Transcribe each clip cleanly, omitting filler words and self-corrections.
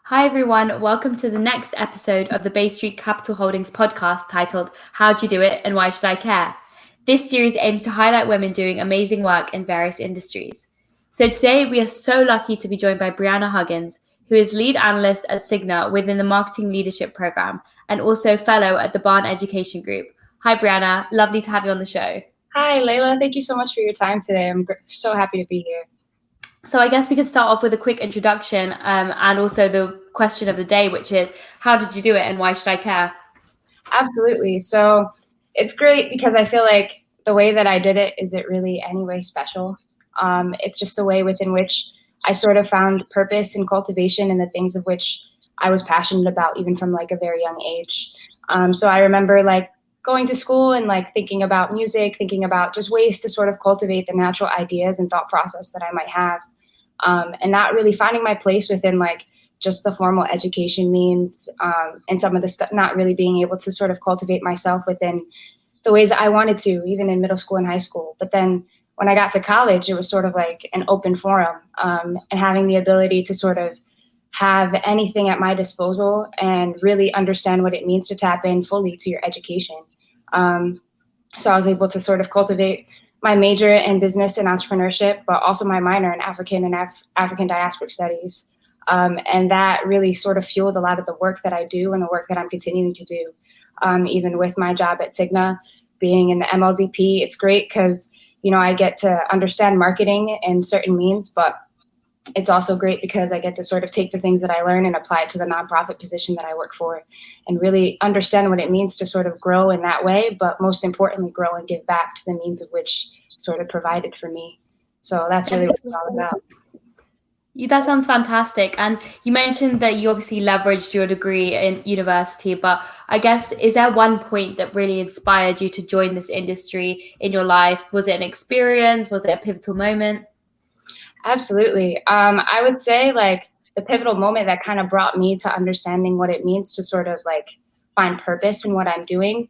Hi everyone, welcome to the next episode of the Bay Street Capital Holdings podcast titled How'd You Do It and Why Should I Care? This series aims to highlight women doing amazing work in various industries. So today we are so lucky to be joined by Brianna Huggins, who is lead analyst at Cigna within the Marketing Leadership Program and also fellow at the Barn Education Group. Hi Brianna, lovely to have you on the show. Hi, Laila. Thank you so much for your time today. I'm so happy to be here. So I guess we could start off with a quick introduction and also the question of the day, which is, how did you do it and why should I care? Absolutely. So it's great because I feel like the way that I did it isn't really any way special. It's just a way within which I sort of found purpose and cultivation in the things of which I was passionate about, even from like a very young age. So I remember like going to school and like thinking about music, thinking about just ways to sort of cultivate the natural ideas and thought process that I might have. And not really finding my place within like just the formal education means, and some of the stuff, not really being able to sort of cultivate myself within the ways that I wanted to, even in middle school and high school. But then when I got to college, it was sort of like an open forum, and having the ability to sort of have anything at my disposal and really understand what it means to tap in fully to your education. So I was able to sort of cultivate my major in business and entrepreneurship, but also my minor in African and African diasporic studies. And that really sort of fueled a lot of the work that I do and the work that I'm continuing to do. Even with my job at Cigna, being in the MLDP, it's great because, you know, I get to understand marketing in certain means, but it's also great because I get to sort of take the things that I learn and apply it to the nonprofit position that I work for and really understand what it means to sort of grow in that way, but most importantly, grow and give back to the means of which sort of provided for me. So that's really what it's all about. That sounds fantastic. And you mentioned that you obviously leveraged your degree in university, but I guess, is there one point that really inspired you to join this industry in your life? Was it an experience? Was it a pivotal moment? Absolutely. I would say like the pivotal moment that kind of brought me to understanding what it means to sort of like find purpose in what I'm doing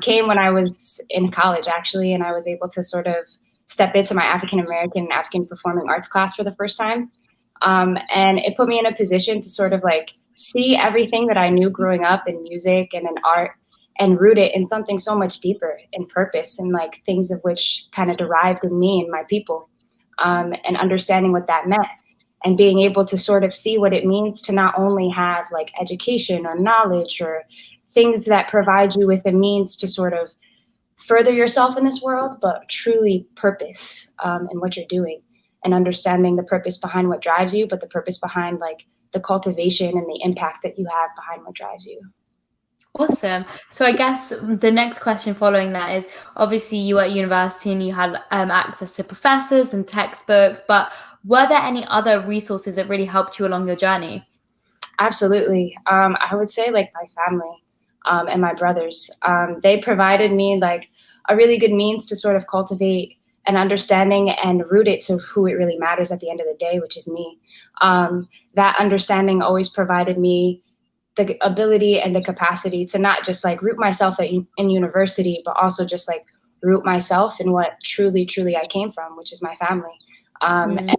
came when I was in college, actually, and I was able to sort of step into my African American and African performing arts class for the first time. And it put me in a position to sort of like see everything that I knew growing up in music and in art and root it in something so much deeper in purpose and like things of which kind of derived in me and my people, and understanding what that meant and being able to sort of see what it means to not only have like education or knowledge or things that provide you with a means to sort of further yourself in this world, but truly purpose in what you're doing and understanding the purpose behind what drives you, but the purpose behind like the cultivation and the impact that you have behind what drives you. Awesome. So I guess the next question following that is, obviously you were at university and you had access to professors and textbooks, but were there any other resources that really helped you along your journey? Absolutely. I would say like my family and my brothers. They provided me like a really good means to sort of cultivate an understanding and root it to who it really matters at the end of the day, which is me. That understanding always provided me the ability and the capacity to not just like root myself in university, but also just like root myself in what truly, truly I came from, which is my family. And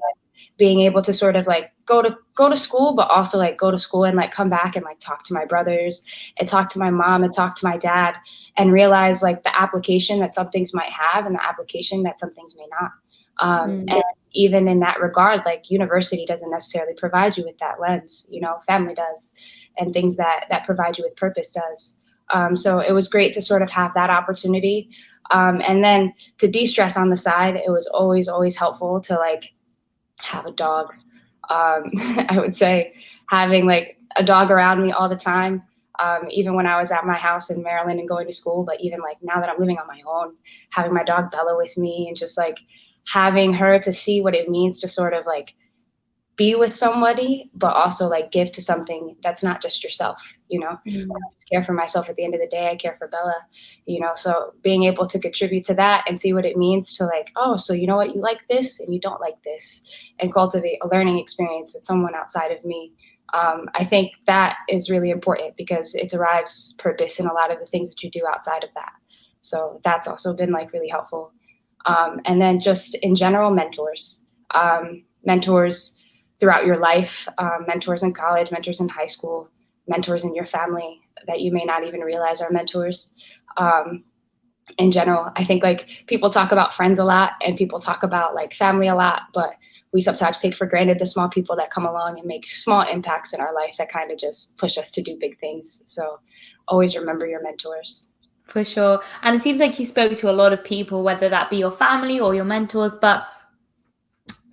being able to sort of like go to school, but also like go to school and like come back and like talk to my brothers and talk to my mom and talk to my dad and realize like the application that some things might have and the application that some things may not. And even in that regard, like university doesn't necessarily provide you with that lens, you know, family does, and things that provide you with purpose does. So it was great to sort of have that opportunity. And then to de-stress on the side, it was always helpful to like have a dog. I would say having like a dog around me all the time, even when I was at my house in Maryland and going to school, but even like now that I'm living on my own, having my dog Bella with me and just like having her to see what it means to sort of like be with somebody, but also like give to something that's not just yourself, you know. I don't just care for myself at the end of the day, I care for Bella, you know. So being able to contribute to that and see what it means to like, oh, so you know what, you like this and you don't like this, and cultivate a learning experience with someone outside of me. I think that is really important because it derives purpose in a lot of the things that you do outside of that. So that's also been like really helpful. And then just in general, mentors. Mentors throughout your life, mentors in college, mentors in high school, mentors in your family that you may not even realize are mentors. In general, I think like people talk about friends a lot and people talk about like family a lot, but we sometimes take for granted the small people that come along and make small impacts in our life that kind of just push us to do big things. So always remember your mentors. For sure. And it seems like you spoke to a lot of people, whether that be your family or your mentors, but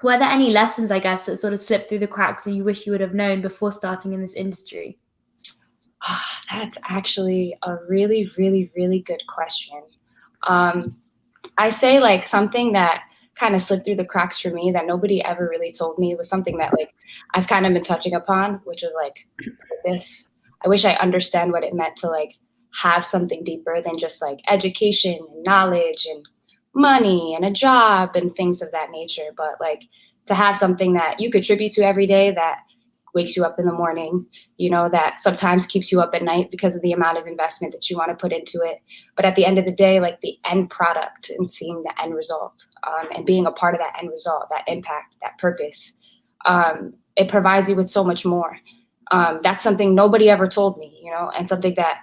were there any lessons, I guess, that sort of slipped through the cracks that you wish you would have known before starting in this industry? That's actually a really, really, really good question. I say like something that kind of slipped through the cracks for me that nobody ever really told me was something that like I've kind of been touching upon, which was like this. I wish I understand what it meant to like have something deeper than just like education and knowledge and money and a job and things of that nature, but like to have something that you contribute to every day that wakes you up in the morning, that sometimes keeps you up at night because of the amount of investment that you want to put into it. But at the end of the day, like the end product and seeing the end result and being a part of that end result, that impact, that purpose, it provides you with so much more. That's something nobody ever told me, and something that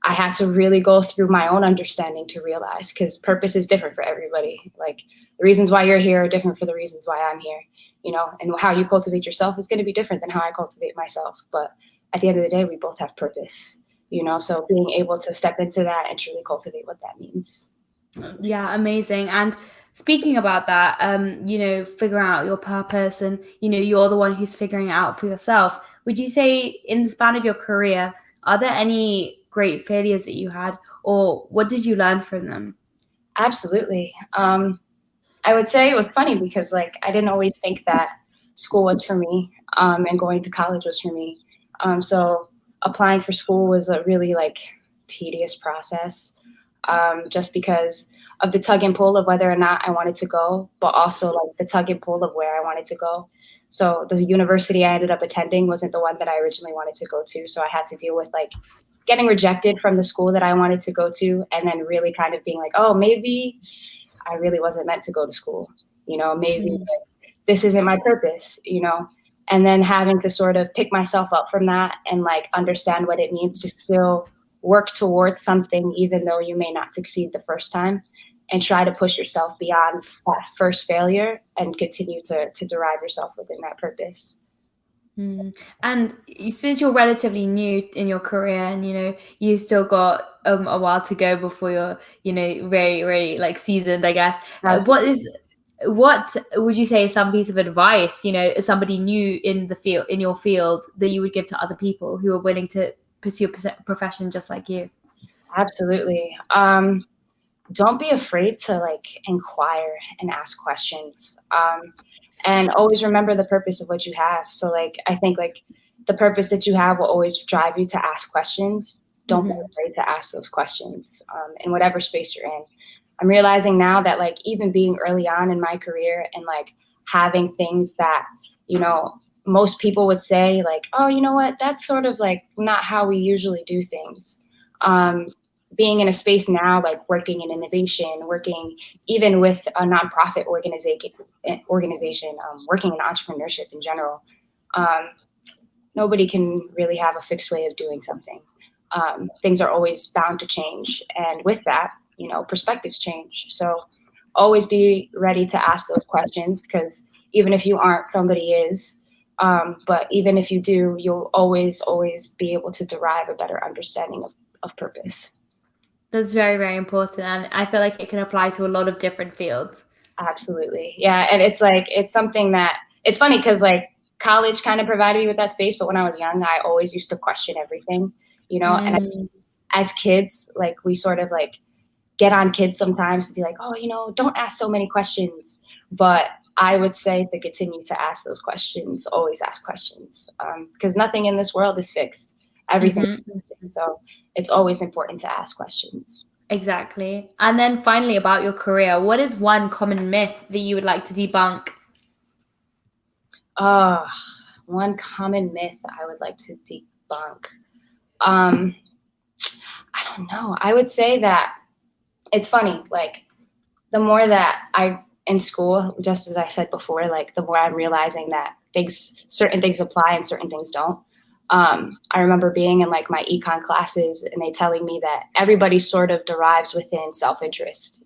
I had to really go through my own understanding to realize, because purpose is different for everybody. Like the reasons why you're here are different for the reasons why I'm here, and how you cultivate yourself is going to be different than how I cultivate myself. But at the end of the day, we both have purpose, so being able to step into that and truly cultivate what that means. Yeah, amazing. And speaking about that, figuring out your purpose and, you're the one who's figuring it out for yourself. Would you say in the span of your career, are there any great failures that you had, or what did you learn from them? Absolutely. I would say it was funny because like I didn't always think that school was for me, and going to college was for me. So applying for school was a really like tedious process, just because of the tug and pull of whether or not I wanted to go, but also like the tug and pull of where I wanted to go. So the university I ended up attending wasn't the one that I originally wanted to go to. So I had to deal with like getting rejected from the school that I wanted to go to, and then really kind of being like, oh, maybe I really wasn't meant to go to school. Maybe this isn't my purpose, and then having to sort of pick myself up from that and like understand what it means to still work towards something, even though you may not succeed the first time, and try to push yourself beyond that first failure and continue to derive yourself within that purpose. And since you're relatively new in your career and, you still got a while to go before you're, very, very like seasoned, I guess. What would you say is some piece of advice, as somebody new in your field that you would give to other people who are willing to pursue a profession just like you? Absolutely. Don't be afraid to like inquire and ask questions. And always remember the purpose of what you have. So like, I think like the purpose that you have will always drive you to ask questions. Don't be afraid to ask those questions, in whatever space you're in. I'm realizing now that like even being early on in my career and like having things that, most people would say like, oh, you know what, that's sort of like not how we usually do things. Being in a space now, like working in innovation, working even with a nonprofit organization, working in entrepreneurship in general, nobody can really have a fixed way of doing something. Things are always bound to change. And with that, perspectives change. So always be ready to ask those questions, because even if you aren't, somebody is. But even if you do, you'll always be able to derive a better understanding of purpose. That's very, very important. And I feel like it can apply to a lot of different fields. Absolutely. Yeah. And it's like, it's something that it's funny because like college kind of provided me with that space. But when I was young, I always used to question everything, and as kids, like we sort of like get on kids sometimes to be like, oh, don't ask so many questions. But I would say to continue to ask those questions, always ask questions, because nothing in this world is fixed. Everything. So it's always important to ask questions. Exactly. And then finally, about your career, what is one common myth that you would like to debunk? One common myth I would like to debunk. I don't know. I would say that it's funny, like the more that I in school, just as I said before, like the more I'm realizing that certain things apply and certain things don't. I remember being in like my econ classes and they telling me that everybody sort of derives within self-interest,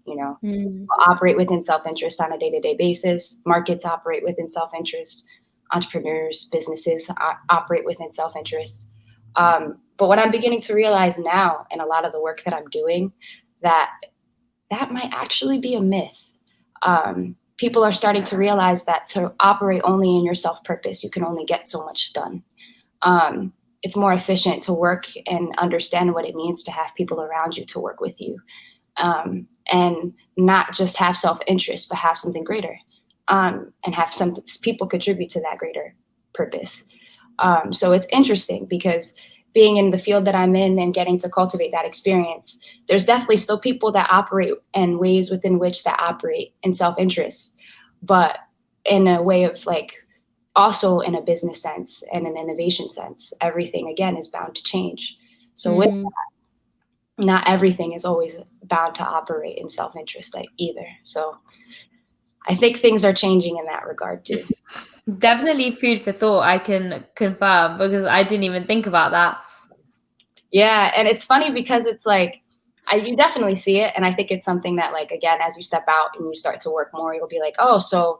operate within self-interest on a day-to-day basis. Markets operate within self-interest. Entrepreneurs, businesses operate within self-interest. But what I'm beginning to realize now in a lot of the work that I'm doing, that might actually be a myth. People are starting to realize that to operate only in your self-purpose, you can only get so much done. It's more efficient to work and understand what it means to have people around you to work with you, and not just have self-interest, but have something greater, and have some people contribute to that greater purpose. So it's interesting because being in the field that I'm in and getting to cultivate that experience, there's definitely still people that operate in ways within which that operate in self-interest, but in a way of like, also in a business sense and an innovation sense, everything again is bound to change. So with that, not everything is always bound to operate in self-interest either. So I think things are changing in that regard too. Definitely food for thought, I can confirm, because I didn't even think about that. Yeah, and it's funny because it's like, you definitely see it. And I think it's something that, like, again, as you step out and you start to work more, you'll be like, oh, so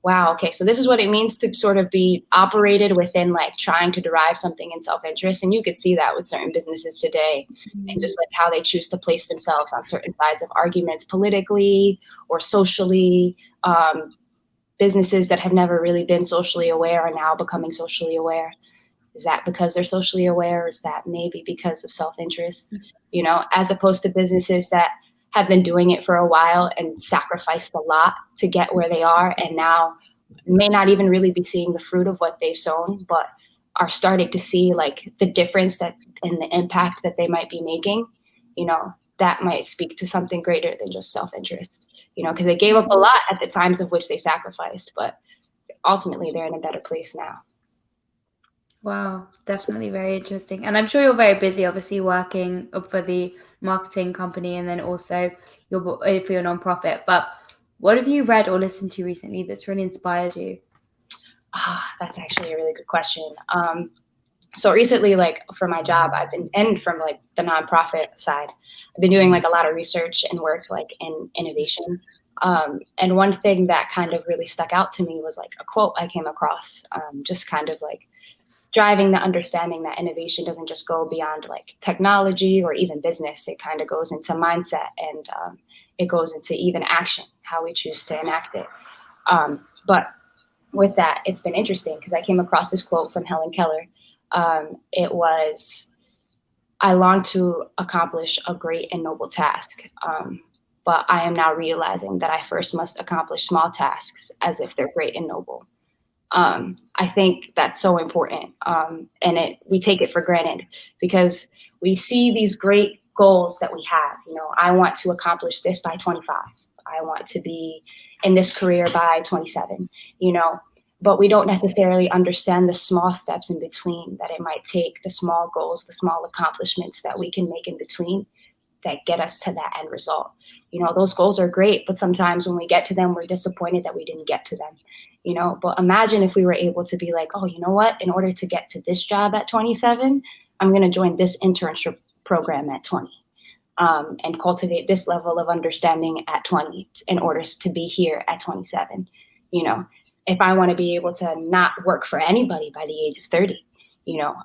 wow, okay, so this is what it means to sort of be operated within like trying to derive something in self-interest. And you could see that with certain businesses today, and just like how they choose to place themselves on certain sides of arguments politically or socially. Businesses that have never really been socially aware are now becoming socially aware. Is that because they're socially aware, or is that maybe because of self-interest? As opposed to businesses that have been doing it for a while and sacrificed a lot to get where they are, and now may not even really be seeing the fruit of what they've sown, but are starting to see like the difference that and the impact that they might be making. That might speak to something greater than just self-interest, because they gave up a lot at the times of which they sacrificed, but ultimately they're in a better place now. Wow, definitely very interesting. And I'm sure you're very busy, obviously, working for the marketing company and then also for your nonprofit. But what have you read or listened to recently that's really inspired you? That's actually a really good question. So recently, like for my job, and from like the nonprofit side, I've been doing like a lot of research and work like in innovation. And one thing that kind of really stuck out to me was like a quote I came across, just kind of like driving the understanding that innovation doesn't just go beyond like technology or even business. It kind of goes into mindset, and it goes into even action, how we choose to enact it. But with that, it's been interesting because I came across this quote from Helen Keller. It was, "I long to accomplish a great and noble task, but I am now realizing that I first must accomplish small tasks as if they're great and noble." I think that's so important. And we take it for granted because we see these great goals that we have. I want to accomplish this by 25. I want to be in this career by 27, but we don't necessarily understand the small steps in between that it might take, the small goals, the small accomplishments that we can make in between that get us to that end result. Those goals are great, but sometimes when we get to them, we're disappointed that we didn't get to them. But imagine if we were able to be like, oh, you know what? In order to get to this job at 27, I'm going to join this internship program at 20, and cultivate this level of understanding at 20 in order to be here at 27. If I want to be able to not work for anybody by the age of 30,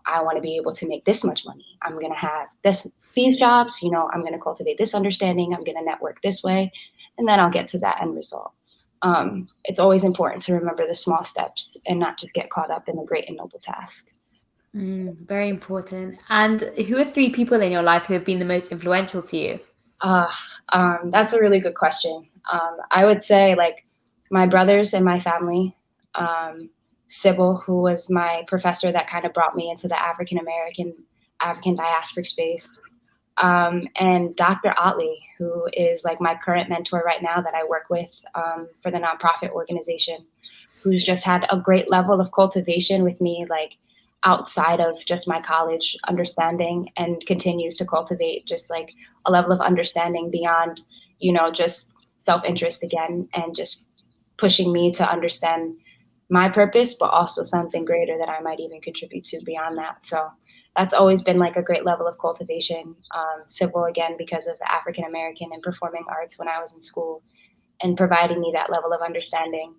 I want to be able to make this much money. I'm going to have these jobs, I'm going to cultivate this understanding. I'm going to network this way, and then I'll get to that end result. It's always important to remember the small steps and not just get caught up in the great and noble task. Very important. And who are 3 people in your life who have been the most influential to you? That's a really good question. I would say like my brothers and my family, Sybil, who was my professor that kind of brought me into the African diasporic space, and Dr. Otley, who is like my current mentor right now that I work with for the nonprofit organization, who's just had a great level of cultivation with me, like outside of just my college understanding, and continues to cultivate just like a level of understanding beyond, just self-interest again, and just pushing me to understand my purpose, but also something greater that I might even contribute to beyond that. So that's always been like a great level of cultivation. Civil, again, because of African American and performing arts when I was in school, and providing me that level of understanding.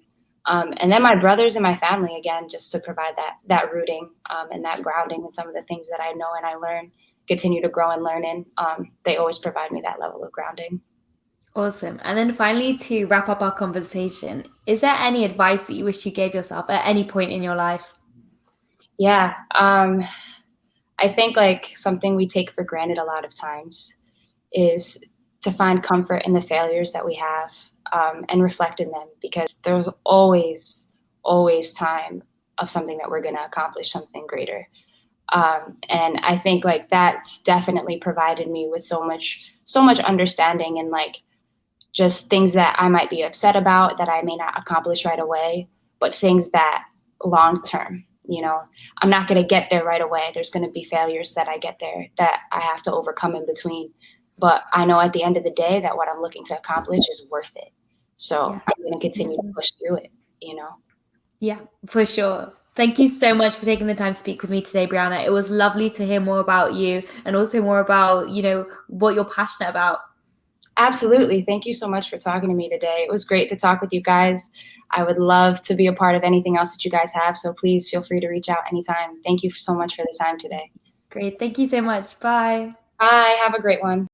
And then my brothers and my family, again, just to provide that rooting and that grounding in some of the things that I know and I learn, continue to grow and learn in. They always provide me that level of grounding. Awesome. And then finally, to wrap up our conversation, is there any advice that you wish you gave yourself at any point in your life? Yeah. I think like something we take for granted a lot of times is to find comfort in the failures that we have and reflect in them, because there's always time of something that we're going to accomplish, something greater. And I think like that's definitely provided me with so much understanding, and like just things that I might be upset about that I may not accomplish right away, but things that long term, I'm not going to get there right away. There's going to be failures that I get there that I have to overcome in between. But I know at the end of the day that what I'm looking to accomplish is worth it. So Yes. I'm going to continue to push through it. Yeah, for sure. Thank you so much for taking the time to speak with me today, Brianna. It was lovely to hear more about you and also more about, what you're passionate about. Absolutely. Thank you so much for talking to me today. It was great to talk with you guys. I would love to be a part of anything else that you guys have. So please feel free to reach out anytime. Thank you so much for the time today. Great. Thank you so much. Bye. Bye. Have a great one.